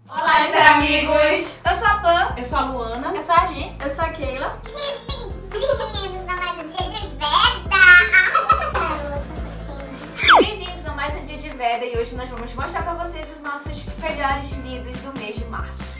Olá, interamigos! Eu sou a Pan. Eu sou a Luana. Eu sou a Li. Eu sou a Keila. Bem-vindos a mais um dia de Veda e hoje nós vamos mostrar pra vocês os nossos melhores lidos do mês de março.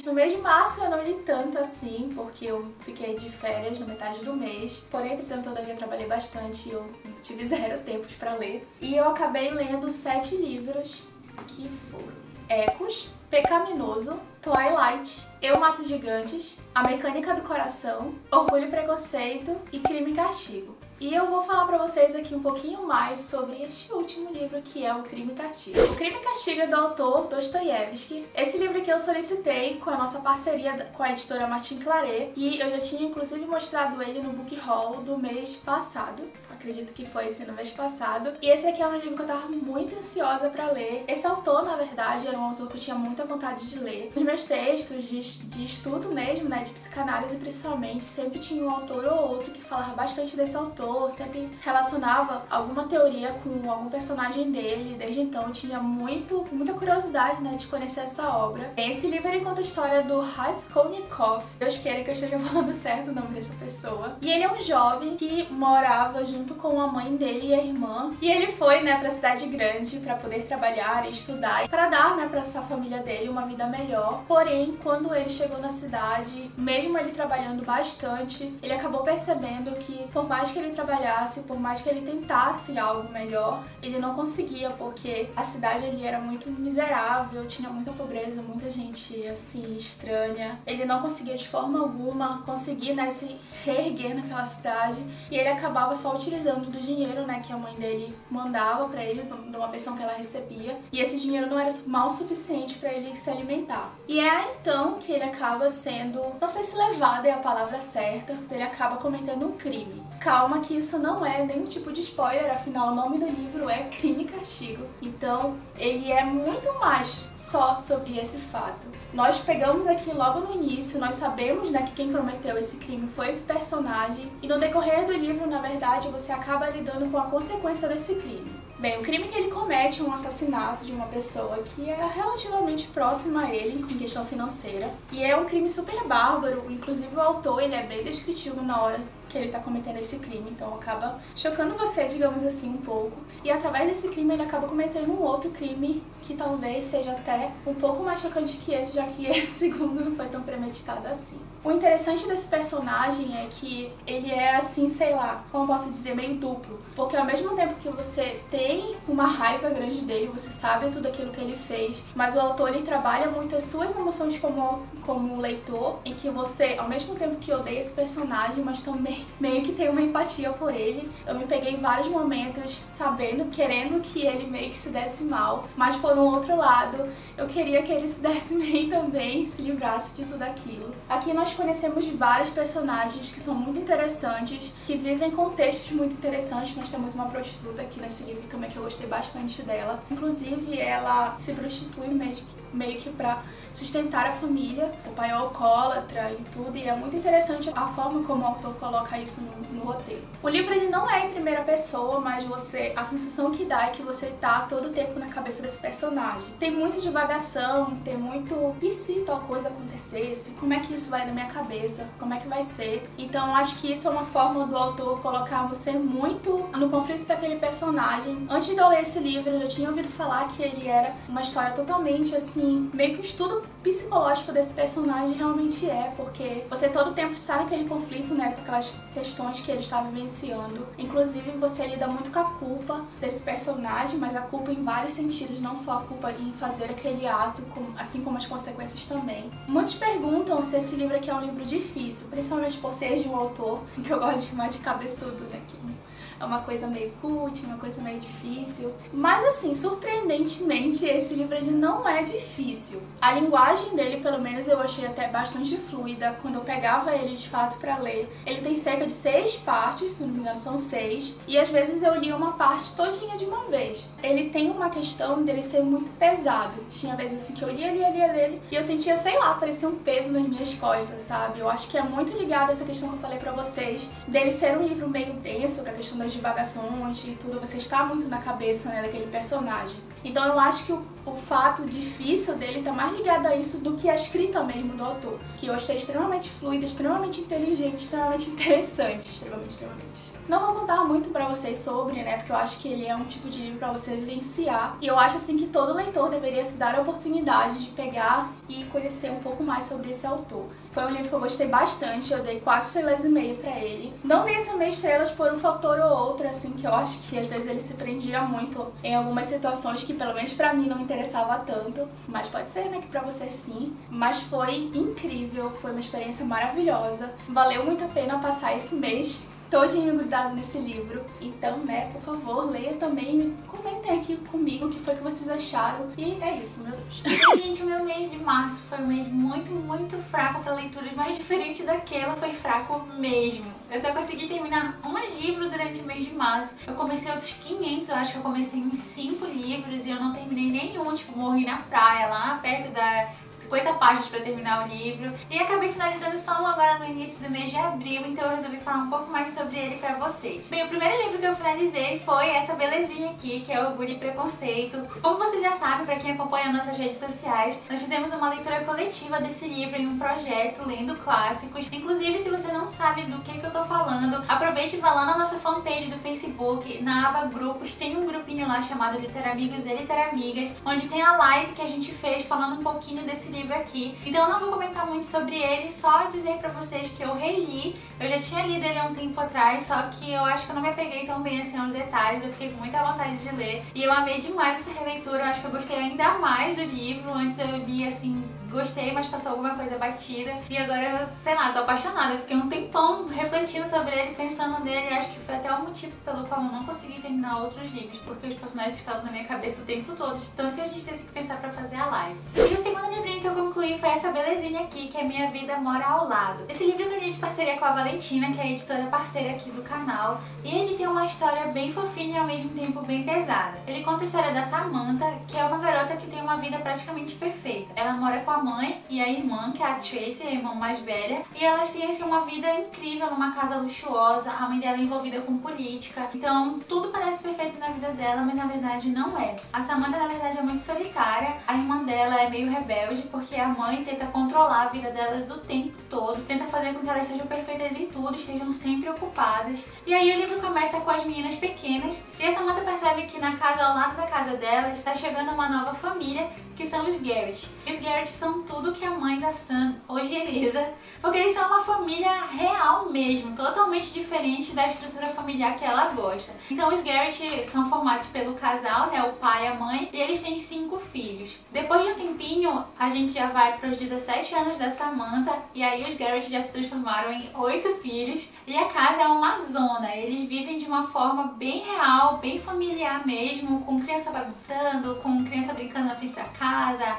No mês de março eu não li tanto assim, porque eu fiquei de férias na metade do mês. Porém, entretanto, todavia trabalhei bastante e eu tive zero tempos pra ler. E eu acabei lendo 7 livros que foram Ecos, Pecaminoso, Twilight, Eu Mato Gigantes, A Mecânica do Coração, Orgulho e Preconceito e Crime e Castigo. E eu vou falar pra vocês aqui um pouquinho mais sobre este último livro, que é o Crime e Castigo. O Crime e Castigo é do autor Dostoiévski. Esse livro aqui eu solicitei com a nossa parceria com a editora Martin Claret, e eu já tinha inclusive mostrado ele no Book Haul do mês passado. Acredito que foi no mês passado. E esse aqui é um livro que eu tava muito ansiosa pra ler. Esse autor, na verdade, era um autor que eu tinha muita vontade de ler. Nos meus textos de estudo mesmo, né, de psicanálise principalmente, sempre tinha um autor ou outro que falava bastante desse autor, sempre relacionava alguma teoria com algum personagem dele. Desde então eu tinha muita curiosidade, né, de conhecer essa obra. Esse livro ele conta a história do Raskolnikov. Deus queira que eu esteja falando certo o nome dessa pessoa. E ele é um jovem que morava junto com a mãe dele e a irmã. E ele foi, né, pra cidade grande pra poder trabalhar e estudar, para dar, né, pra essa família dele uma vida melhor. Porém, quando ele chegou na cidade, mesmo ele trabalhando bastante, ele acabou percebendo que por mais que ele trabalhasse, por mais que ele tentasse algo melhor, ele não conseguia, porque a cidade ali era muito miserável, tinha muita pobreza, muita gente assim estranha. Ele não conseguia de forma alguma conseguir, né, se reerguer naquela cidade, e ele acabava só utilizando do dinheiro, né, que a mãe dele mandava pra ele, de uma pensão que ela recebia, e esse dinheiro não era mal o suficiente pra ele se alimentar. E é aí então que ele acaba sendo, não sei se levado é a palavra certa, mas ele acaba cometendo um crime. Calma que isso não é nenhum tipo de spoiler, afinal o nome do livro é Crime e Castigo. Então ele é muito mais só sobre esse fato. Nós pegamos aqui logo no início, nós sabemos, né, que quem cometeu esse crime foi esse personagem, e no decorrer do livro, na verdade, você acaba lidando com a consequência desse crime. Bem, o crime que ele comete é um assassinato de uma pessoa que era relativamente próxima a ele em questão financeira, e é um crime super bárbaro. Inclusive o autor, ele é bem descritivo na hora que ele tá cometendo esse crime, então acaba chocando você, digamos assim, um pouco. E através desse crime ele acaba cometendo um outro crime que talvez seja até um pouco mais chocante que esse, já que esse segundo não foi tão premeditado assim. O interessante desse personagem é que ele é assim, sei lá, como eu posso dizer, meio duplo, porque ao mesmo tempo que você tem uma raiva grande dele, você sabe tudo aquilo que ele fez, mas o autor ele trabalha muito as suas emoções como leitor, em que você, ao mesmo tempo que odeia esse personagem, mas também meio que tem uma empatia por ele. Eu me peguei em vários momentos sabendo, querendo que ele meio que se desse mal, mas por um outro lado, eu queria que ele se desse bem também, se livrasse de tudo aquilo. Aqui nós conhecemos vários personagens que são muito interessantes, que vivem contextos muito interessantes. Nós temos uma prostituta aqui nesse livro também que eu gostei bastante dela. Inclusive, ela se prostitui meio que pra sustentar a família. O pai é alcoólatra e tudo, e é muito interessante a forma como o autor coloca isso no roteiro. O livro ele não é em primeira pessoa, mas a sensação que dá é que você tá todo o tempo na cabeça desse personagem. Tem muita divagação, tem muito e se tal coisa acontecesse, como é que isso vai na minha cabeça, como é que vai ser. Então acho que isso é uma forma do autor colocar você muito no conflito daquele personagem. Antes de eu ler esse livro, eu já tinha ouvido falar que ele era uma história totalmente assim, meio que um estudo psicológico desse personagem. Realmente é, porque você todo o tempo está naquele conflito, né, com aquelas questões que ele está vivenciando. Inclusive você lida muito com a culpa desse personagem, mas a culpa em vários sentidos, não só a culpa em fazer aquele ato, assim como as consequências também. Muitos perguntam se esse livro aqui é um livro difícil, principalmente por ser de um autor que eu gosto de chamar de cabeçudo, né, que é uma coisa meio cult, uma coisa meio difícil. difícil. Mas assim, surpreendentemente, esse livro ele não é difícil. A linguagem dele, pelo menos, eu achei até bastante fluida quando eu pegava ele de fato pra ler. Ele tem cerca de 6 partes, se não me engano são 6, e às vezes eu lia uma parte todinha de uma vez. Ele tem uma questão dele ser muito pesado. Tinha vezes assim que eu lia dele e eu sentia, sei lá, parecia um peso nas minhas costas, sabe? Eu acho que é muito ligado a essa questão que eu falei pra vocês, dele ser um livro meio denso, com a questão das divagações e tudo, você está muito na cabeça, né, daquele personagem. Então eu acho que o fato difícil dele tá mais ligado a isso do que a escrita mesmo do autor, que eu achei extremamente fluida, extremamente inteligente, extremamente interessante, extremamente. Não vou contar muito pra vocês sobre, né, porque eu acho que ele é um tipo de livro pra você vivenciar. E eu acho, assim, que todo leitor deveria se dar a oportunidade de pegar e conhecer um pouco mais sobre esse autor. Foi um livro que eu gostei bastante, eu dei 4,5 estrelas pra ele. Não dei essa meia estrelas por um fator ou outro, assim, que eu acho que às vezes ele se prendia muito em algumas situações que pelo menos pra mim não interessava tanto. Mas pode ser, né, que pra você sim. Mas foi incrível, foi uma experiência maravilhosa. Valeu muito a pena passar esse mês todinho grudado nesse livro. Então, né, por favor, leia também e comentem aqui comigo o que foi que vocês acharam. E é isso, meu Deus. Gente, o meu mês de março foi um mês muito fraco pra leituras, mas diferente daquela, foi fraco mesmo. Eu só consegui terminar um livro durante o mês de março. Eu comecei outros 500, eu acho que eu comecei em 5 livros e eu não terminei nenhum, tipo, morri na praia, lá perto da 50 páginas para terminar o livro, e acabei finalizando só agora no início do mês de abril, então eu resolvi falar um pouco mais sobre ele para vocês. Bem, o primeiro livro que eu finalizei foi essa belezinha aqui, que é Orgulho e Preconceito. Como vocês já sabem, para quem acompanha nossas redes sociais, nós fizemos uma leitura coletiva desse livro em um projeto Lendo Clássicos. Inclusive, se você não sabe do que eu tô falando, aproveite e vá lá na nossa fanpage do Facebook, na aba Grupos, tem um grupinho lá chamado Literamigos e Literamigas, onde tem a live que a gente fez falando um pouquinho desse livro aqui. Então eu não vou comentar muito sobre ele, só dizer pra vocês que eu reli. Eu já tinha lido ele há um tempo atrás, só que eu acho que eu não me apeguei tão bem assim aos detalhes, eu fiquei com muita vontade de ler. E eu amei demais essa releitura, eu acho que eu gostei ainda mais do livro. Antes eu li assim, gostei, mas passou alguma coisa batida. E agora eu, sei lá, tô apaixonada. Eu fiquei um tempão refletindo sobre ele, pensando nele. Acho que foi até o motivo pelo qual eu não consegui terminar outros livros, porque os personagens ficavam na minha cabeça o tempo todo, tanto que a gente teve que pensar pra fazer a live. E o segundo livrinho que eu concluí foi essa belezinha aqui, que é Minha Vida Mora ao Lado. Esse livro eu ganhei de parceria com a Valentina, que é a editora parceira aqui do canal. E ele tem uma história bem fofinha e ao mesmo tempo bem pesada. Ele conta a história da Samantha, que é uma garota que tem uma vida praticamente perfeita. Ela mora com a mãe e a irmã, que é a Tracy, a irmã mais velha, e elas têm assim uma vida incrível numa casa luxuosa. A mãe dela é envolvida com política, então tudo parece perfeito na vida dela, mas na verdade não é. A Samantha na verdade é muito solitária, a irmã dela é meio rebelde porque a mãe tenta controlar a vida delas o tempo todo, tenta fazer com que elas sejam perfeitas em tudo, estejam sempre ocupadas. E aí o livro começa com as meninas pequenas e a Samantha percebe que na casa ao lado da casa dela está chegando uma nova família, que são os Garrett. E os Garrett são tudo que a mãe da Sam odieriza, porque eles são uma família real mesmo, totalmente diferente da estrutura familiar que ela gosta. Então os Garrett são formados pelo casal, né, o pai e a mãe, e eles têm 5 filhos. Depois de um tempinho, a gente já vai para os 17 anos da Samantha, e aí os Garrett já se transformaram em 8 filhos, e a casa é uma zona. Eles vivem de uma forma bem real, bem familiar mesmo, com criança bagunçando, com criança brincando na frente da casa,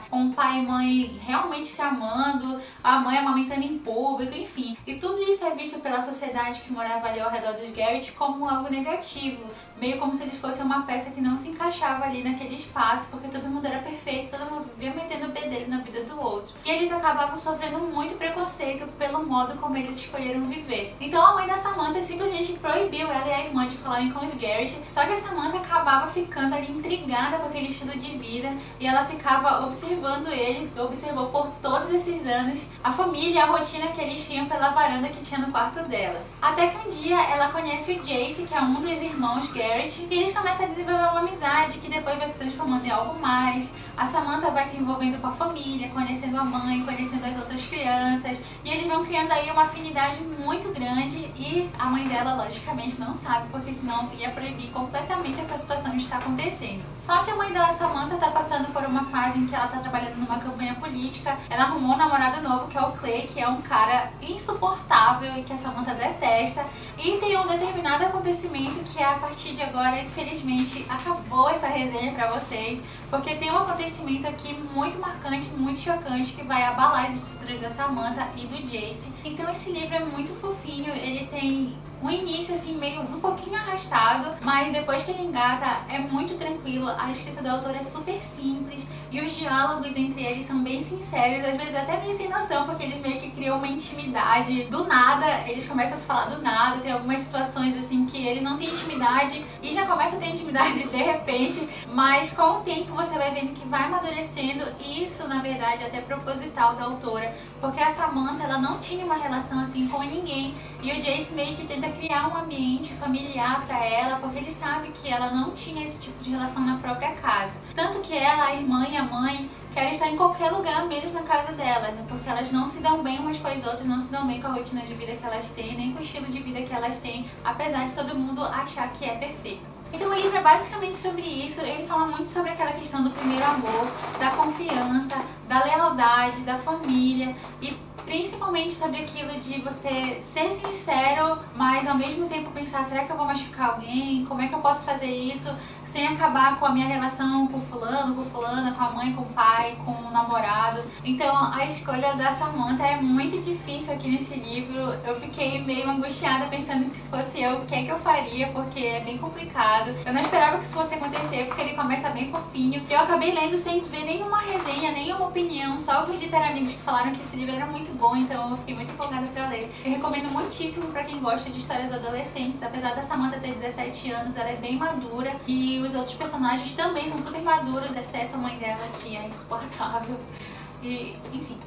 com pai e mãe realmente se amando, a mãe amamentando em público, enfim. E tudo isso é visto pela sociedade que morava ali ao redor dos Garrett como algo negativo, meio como se eles fossem uma peça que não se encaixava ali naquele espaço, porque todo mundo era perfeito, todo mundo vivia metendo o pé dele na vida do outro. E eles acabavam sofrendo muito preconceito pelo modo como eles escolheram viver. Então a mãe da Samantha simplesmente proibiu ela e a irmã de falarem com os Garrett, só que a Samantha acabava ficando ali intrigada com aquele estilo de vida e ela ficava observando ele, observou por todos esses anos a família, a rotina que eles tinham pela varanda que tinha no quarto dela. Até que um dia ela conhece o Jace, que é um dos irmãos Garrett, e eles começam a desenvolver uma amizade que depois vai se transformando em algo mais. A Samantha vai se envolvendo com a família, conhecendo a mãe, conhecendo as outras crianças, e eles vão criando aí uma afinidade muito grande, e a mãe dela logicamente não sabe, porque senão senão ia proibir completamente essa situação de estar acontecendo. Só que a mãe da Samantha tá passando por uma fase em que ela tá trabalhando numa campanha política. Ela arrumou um namorado novo, que é o Clay, que é um cara insuportável e que a Samantha detesta. E tem um determinado acontecimento que a partir de agora, infelizmente, acabou essa resenha pra vocês, porque tem um acontecimento aqui muito marcante, muito chocante, que vai abalar as estruturas da Samantha e do Jace. Então esse livro é muito fofinho, ele tem um início assim meio um pouquinho arrastado, mas depois que ele engata é muito tranquilo. A escrita da autora é super simples e os diálogos entre eles são bem sinceros, às vezes até meio sem noção, porque eles meio que criam uma intimidade do nada, eles começam a se falar do nada. Tem algumas situações assim que eles não têm intimidade e já começa a ter intimidade de repente, mas com o tempo você vai vendo que vai amadurecendo. E isso na verdade é até proposital da autora, porque a Samantha ela não tinha uma relação assim com ninguém e o Jace meio que tenta criar um ambiente familiar pra ela, porque ele sabe que ela não tinha esse tipo de relação na própria casa. Tanto que ela, a irmã e a mãe querem estar em qualquer lugar, menos na casa dela, né? Porque elas não se dão bem umas com as outras, não se dão bem com a rotina de vida que elas têm, nem com o estilo de vida que elas têm, apesar de todo mundo achar que é perfeito. Então o livro é basicamente sobre isso. Ele fala muito sobre aquela questão do primeiro amor, da confiança, da lealdade, da família e principalmente sobre aquilo de você ser sincero, mas ao mesmo tempo pensar, será que eu vou machucar alguém? Como é que eu posso fazer isso sem acabar com a minha relação com fulano, com fulana, com a mãe, com o pai, com o namorado? Então a escolha da Samantha é muito difícil aqui nesse livro. Eu fiquei meio angustiada pensando que se fosse eu, o que é que eu faria, porque é bem complicado. Eu não esperava que isso fosse acontecer, porque ele começa bem fofinho. Eu acabei lendo sem ver nenhuma resenha, nenhuma opinião, só alguns literamigos que falaram que esse livro era muito bom, então eu fiquei muito empolgada pra ler. Eu recomendo muitíssimo pra quem gosta de histórias adolescentes. Apesar da Samantha ter 17 anos, ela é bem madura e os outros personagens também são super maduros, exceto a mãe dela, que é insuportável. E, enfim,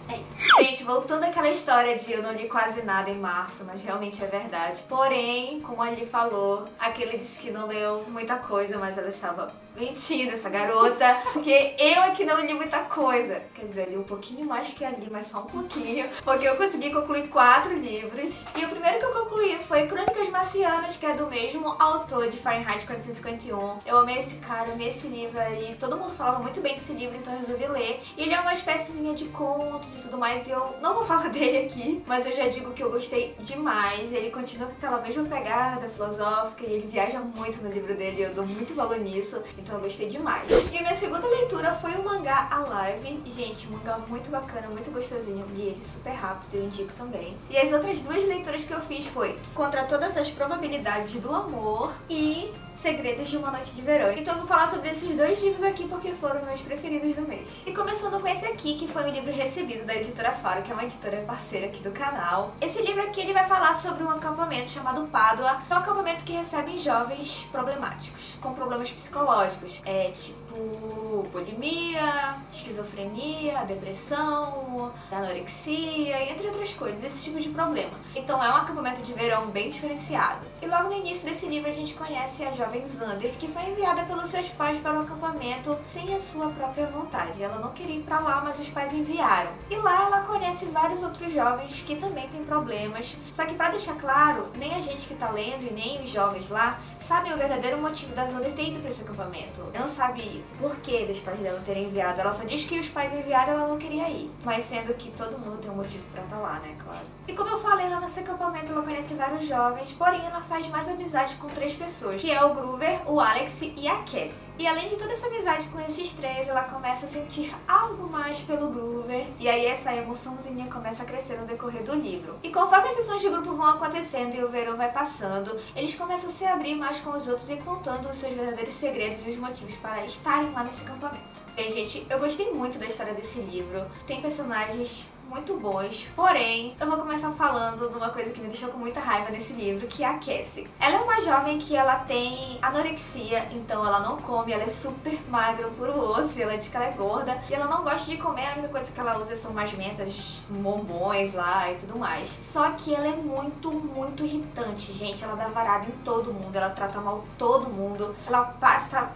é isso. Gente, voltando àquela história de eu não li quase nada em março, mas realmente é verdade. Porém, como a Li falou, aquele disse que não leu muita coisa, mas ela estava mentindo, essa garota, porque eu é que não li muita coisa. Quer dizer, eu li um pouquinho mais que a Li, mas só um pouquinho, porque eu consegui concluir 4 livros. E o primeiro que eu concluí foi Crônicas Marcianas, que é do mesmo autor de Fahrenheit 451. Eu amei esse cara, amei esse livro aí, todo mundo falava muito bem desse livro, então eu resolvi ler. E ele é uma espéciezinha de contos e tudo mais, e eu não vou falar dele aqui, mas eu já digo que eu gostei demais. Ele continua com aquela mesma pegada filosófica e ele viaja muito no livro dele, eu dou muito valor nisso. Então eu gostei demais. E a minha segunda leitura foi o mangá Alive. Gente, um mangá muito bacana, muito gostosinho. Eu li ele super rápido, eu indico também. E as outras 2 leituras que eu fiz foi Contra Todas as Probabilidades do Amor e Segredos de uma Noite de Verão. Então eu vou falar sobre esses 2 livros aqui porque foram meus preferidos do mês. E começando com esse aqui, que foi um livro recebido da editora Faro, que é uma editora parceira aqui do canal. Esse livro aqui ele vai falar sobre um acampamento chamado Pádua. É um acampamento que recebe jovens problemáticos, com problemas psicológicos. Tipo bulimia, esquizofrenia, depressão, anorexia e entre outras coisas, esse tipo de problema. Então é um acampamento de verão bem diferenciado. E logo no início desse livro a gente conhece a jovem Xander, que foi enviada pelos seus pais para o acampamento sem a sua própria vontade. Ela não queria ir pra lá, mas os pais enviaram. E lá ela conhece vários outros jovens que também têm problemas. Só que pra deixar claro, nem a gente que tá lendo e nem os jovens lá sabem o verdadeiro motivo da Xander ter ido pra esse acampamento. Ela não sabe por que dos pais dela terem enviado. Ela só diz que os pais enviaram e ela não queria ir. Mas sendo que todo mundo tem um motivo pra estar lá, né, claro. E como eu falei, lá nesse acampamento ela conhece vários jovens, porém ela faz mais amizade com 3 pessoas, que é o Groover, o Alex e a Cassie. E além de toda essa amizade com esses 3, ela começa a sentir algo mais pelo Groover. E aí essa emoçãozinha começa a crescer no decorrer do livro. E conforme as sessões de grupo vão acontecendo e o verão vai passando, eles começam a se abrir mais com os outros e contando os seus verdadeiros segredos e os motivos para estarem lá nesse acampamento. Bem, gente, eu gostei muito da história desse livro. Tem personagens muito bons, porém, eu vou começar falando de uma coisa que me deixou com muita raiva nesse livro, que é a Cassie. Ela é uma jovem que ela tem anorexia, então ela não come, ela é super magra, puro osso, ela diz que ela é gorda, e ela não gosta de comer, a única coisa que ela usa são umas mentas, bombons lá e tudo mais. Só que ela é muito, muito irritante, gente, ela dá varada em todo mundo, ela trata mal todo mundo, ela passa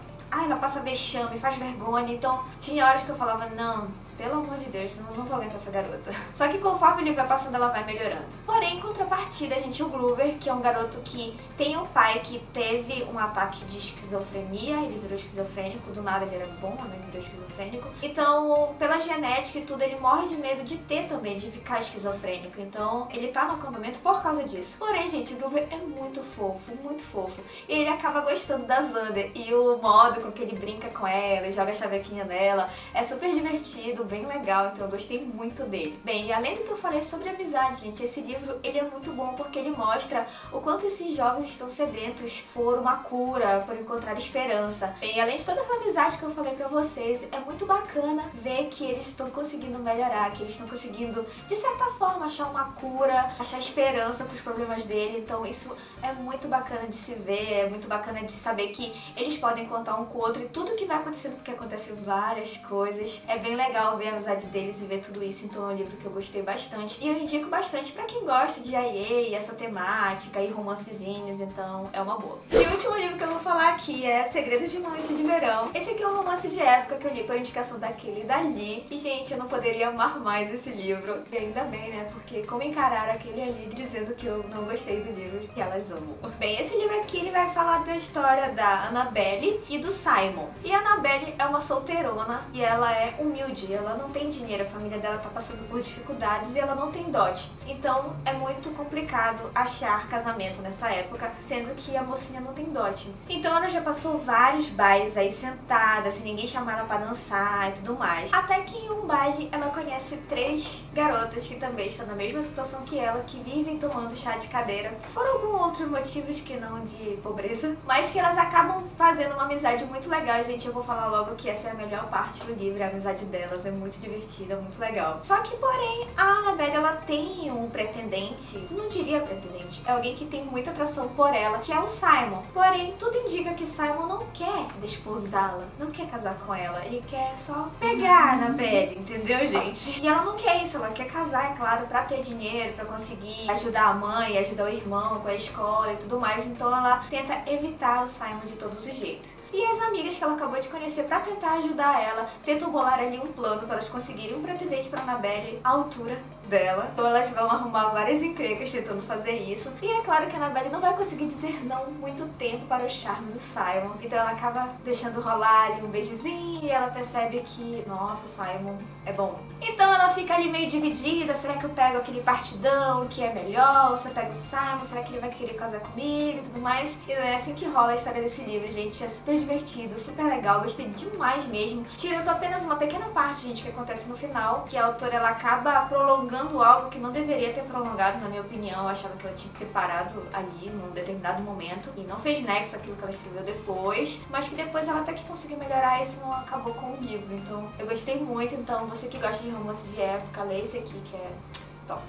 vexame, faz vergonha, então tinha horas que eu falava, não, pelo amor de Deus, não vou aguentar essa garota. Só que conforme o livro vai passando, ela vai melhorando. Porém, em contrapartida, a gente, o Groover, que é um garoto que tem um pai que teve um ataque de esquizofrenia, ele virou esquizofrênico, do nada ele era bom, né, virou esquizofrênico. Então, pela genética e tudo, ele morre de medo de ter também, de ficar esquizofrênico. Então, ele tá no acampamento por causa disso. Porém, gente, o Groover é muito fofo, muito fofo. E ele acaba gostando da Xander, e o modo com que ele brinca com ela, joga a chavequinha nela, é super divertido, bem legal, então eu gostei muito dele. Bem, e além do que eu falei sobre amizade, gente, esse livro ele é muito bom porque ele mostra o quanto esses jovens estão sedentos por uma cura, por encontrar esperança. Bem, e além de toda essa amizade que eu falei pra vocês, é muito bacana ver que eles estão conseguindo melhorar, que eles estão conseguindo, de certa forma, achar uma cura, achar esperança pros problemas dele, então isso é muito bacana de se ver, é muito bacana de saber que eles podem contar um com o outro e tudo que vai acontecendo, porque acontecem várias coisas. É bem legal ver a amizade deles e ver tudo isso, então é um livro que eu gostei bastante. E eu indico bastante pra quem gosta de YA, essa temática e romancezinhos, então é uma boa. E o último livro que eu vou falar aqui é Segredos de uma Noite de Verão. Esse aqui é um romance de época que eu li por indicação daquele e dali. E, gente, eu não poderia amar mais esse livro. E ainda bem, né? Porque como encarar aquele ali dizendo que eu não gostei do livro que elas amam. Bem, esse livro aqui ele vai falar da história da Annabelle e do Simon. E a Annabelle é uma solteirona e ela é humilde, ela não tem dinheiro, a família dela tá passando por dificuldades e ela não tem dote. Então é muito complicado achar casamento nessa época, sendo que a mocinha não tem dote. Então ela já passou vários bailes aí sentada, sem ninguém chamar ela pra dançar e tudo mais. Até que em um baile ela conhece 3 garotas que também estão na mesma situação que ela, que vivem tomando chá de cadeira por alguns outros motivos que não de pobreza, mas que elas acabam fazendo uma amizade muito legal. Gente, eu vou falar logo que essa é a melhor parte do livro, a amizade delas é muito divertida, muito legal. Só que, porém, a Annabelle, ela tem um pretendente, não diria pretendente, é alguém que tem muita atração por ela, que é o Simon. Porém, tudo indica que Simon não quer desposá-la, não quer casar com ela, ele quer só pegar a Annabelle, entendeu, gente? E ela não quer isso, ela quer casar, é claro, pra ter dinheiro, pra conseguir ajudar a mãe, ajudar o irmão com a escola e tudo mais, então ela tenta evitar o Simon de todos os jeitos. E as amigas que ela acabou de conhecer pra tentar ajudar ela, tentam bolar ali um plano para elas conseguirem um pretendente pra Annabelle à altura dela. Então elas vão arrumar várias encrencas tentando fazer isso. E é claro que a Annabelle não vai conseguir dizer não muito tempo para o charme do Simon. Então ela acaba deixando rolar ali um beijozinho e ela percebe que, nossa, Simon é bom. Então ela fica ali meio dividida, será que eu pego aquele partidão que é melhor? Ou se eu pego o Simon, será que ele vai querer casar comigo e tudo mais? E é assim que rola a história desse livro, gente. É super divertido, super legal, gostei demais mesmo. Tirando apenas uma pequena parte, gente, que acontece no final, que a autora ela acaba prolongando algo que não deveria ter prolongado, na minha opinião. Eu achava que ela tinha que ter parado ali num determinado momento e não fez nexo aquilo que ela escreveu depois, mas que depois ela até que conseguiu melhorar, isso não acabou com o livro. Então eu gostei muito, então você que gosta de romance de época, lê esse aqui que é top.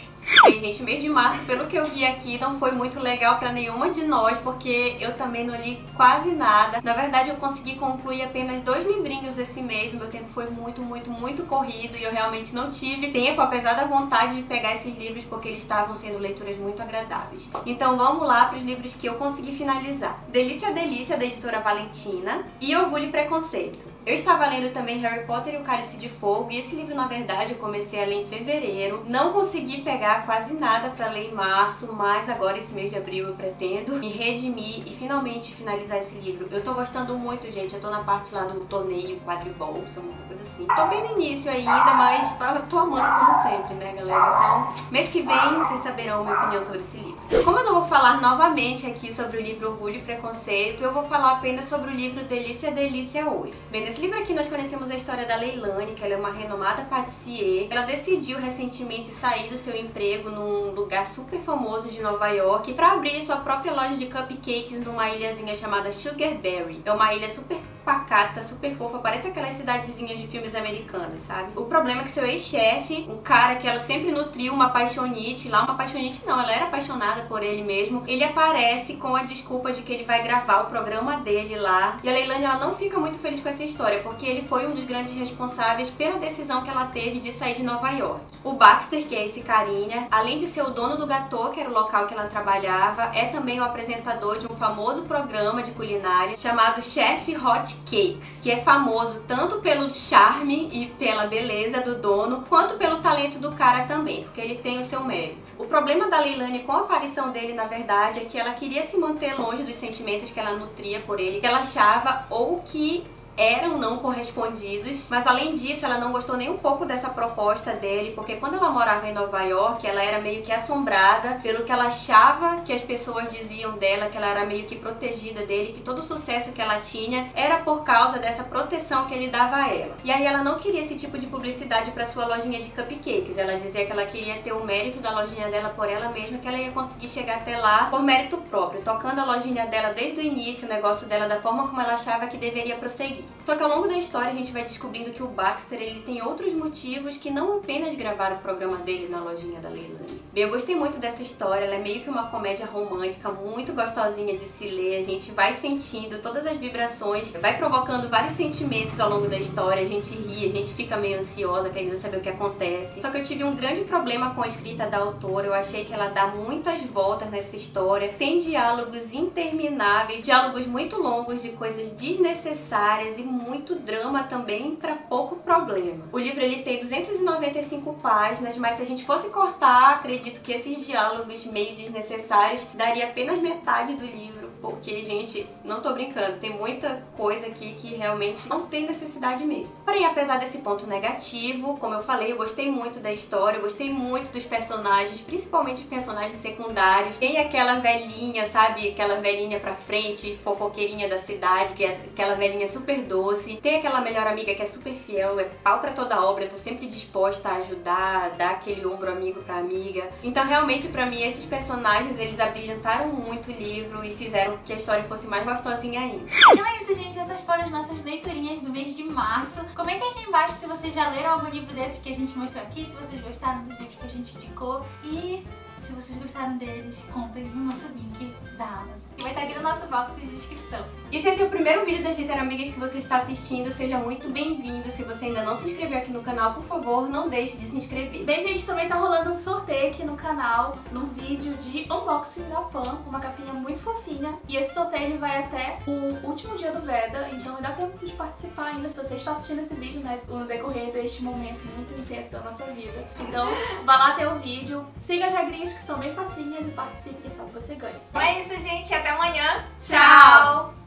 Bem, gente, mês de março, pelo que eu vi aqui, não foi muito legal pra nenhuma de nós, porque eu também não li quase nada. Na verdade, eu consegui concluir apenas 2 livrinhos esse mês. Meu tempo foi muito corrido e eu realmente não tive tempo, apesar da vontade de pegar esses livros, porque eles estavam sendo leituras muito agradáveis. Então vamos lá para os livros que eu consegui finalizar. Delícia, Delícia, da editora Valentina, e Orgulho e Preconceito. Eu estava lendo também Harry Potter e o Cálice de Fogo, e esse livro, na verdade, eu comecei a ler em fevereiro. Não consegui pegar quase nada para ler em março, mas agora esse mês de abril eu pretendo me redimir e finalmente finalizar esse livro. Eu tô gostando muito, gente. Eu tô na parte lá do torneio quadribol, uma coisa assim. Tô bem no início ainda, mas tô amando como sempre, né, galera? Então, mês que vem vocês saberão a minha opinião sobre esse livro. Como eu não vou falar novamente aqui sobre o livro Orgulho e Preconceito, eu vou falar apenas sobre o livro Delícia, Delícia hoje. Bem, nesse livro aqui nós conhecemos a história da Leilani, que ela é uma renomada patissier. Ela decidiu recentemente sair do seu emprego num lugar super famoso de Nova York para abrir sua própria loja de cupcakes numa ilhazinha chamada Sugarberry. É uma ilha super pacata, super fofa, parece aquelas cidadezinhas de filmes americanos, sabe? O problema é que seu ex-chefe, um cara que ela sempre nutriu uma paixonite lá, uma paixonite não, ela era apaixonada por ele mesmo, ele aparece com a desculpa de que ele vai gravar o programa dele lá. E a Leilani, ela não fica muito feliz com essa história, porque ele foi um dos grandes responsáveis pela decisão que ela teve de sair de Nova York. O Baxter, que é esse carinha, além de ser o dono do Gâteau, que era o local que ela trabalhava, é também o apresentador de um famoso programa de culinária chamado Chef Hot Hot Cakes, que é famoso tanto pelo charme e pela beleza do dono, quanto pelo talento do cara também, porque ele tem o seu mérito. O problema da Leilani com a aparição dele, na verdade, é que ela queria se manter longe dos sentimentos que ela nutria por ele, que ela achava ou que eram não correspondidos, mas além disso ela não gostou nem um pouco dessa proposta dele, porque quando ela morava em Nova York, ela era meio que assombrada pelo que ela achava que as pessoas diziam dela, que ela era meio que protegida dele, que todo o sucesso que ela tinha era por causa dessa proteção que ele dava a ela. E aí ela não queria esse tipo de publicidade para sua lojinha de cupcakes, ela dizia que ela queria ter o mérito da lojinha dela por ela mesma, que ela ia conseguir chegar até lá por mérito próprio, tocando a lojinha dela desde o início, o negócio dela da forma como ela achava que deveria prosseguir. Só que ao longo da história a gente vai descobrindo que o Baxter ele tem outros motivos que não apenas gravar o programa dele na lojinha da Leilani. Bem, eu gostei muito dessa história, ela é meio que uma comédia romântica, muito gostosinha de se ler, a gente vai sentindo todas as vibrações, vai provocando vários sentimentos ao longo da história, a gente ri, a gente fica meio ansiosa, querendo saber o que acontece. Só que eu tive um grande problema com a escrita da autora, eu achei que ela dá muitas voltas nessa história, tem diálogos intermináveis, diálogos muito longos de coisas desnecessárias e muito drama também para pouco problema. O livro ele tem 295 páginas, mas se a gente fosse cortar, acredito que esses diálogos meio desnecessários daria apenas metade do livro, porque, gente, não tô brincando, tem muita coisa aqui que realmente não tem necessidade mesmo. Porém, apesar desse ponto negativo, como eu falei, eu gostei muito da história, eu gostei muito dos personagens, principalmente os personagens secundários. Tem aquela velhinha, sabe? Aquela velhinha pra frente, fofoqueirinha da cidade, que é aquela velhinha super doce. Tem aquela melhor amiga que é super fiel, é pau pra toda obra, tá sempre disposta a ajudar, a dar aquele ombro amigo pra amiga. Então, realmente, pra mim, esses personagens, eles abrilhantaram muito o livro e fizeram que a história fosse mais gostosinha ainda. Então é isso, gente. Essas foram as nossas leiturinhas do mês de março. Comentem aqui embaixo se vocês já leram algum livro desses que a gente mostrou aqui, se vocês gostaram dos livros que a gente indicou e se vocês gostaram deles, comprem no nosso link da Amazon, que vai estar aqui no nosso box de descrição. E se esse é o primeiro vídeo das Literamigas que você está assistindo, seja muito bem-vindo. Se você ainda não se inscreveu aqui no canal, por favor, não deixe de se inscrever. Bem, gente, também tá rolando um sorteio aqui no canal, num vídeo de unboxing da Pan, uma capinha muito fofinha. E esse sorteio ele vai até o último dia do Veda, então ainda dá tempo de participar ainda, se você está assistindo esse vídeo, né, no decorrer deste momento muito intenso da nossa vida. Então, vá lá ter o vídeo, siga as regrinhas que são bem facinhas e participe, quem sabe você ganha. Então é isso, gente. Até amanhã. Tchau!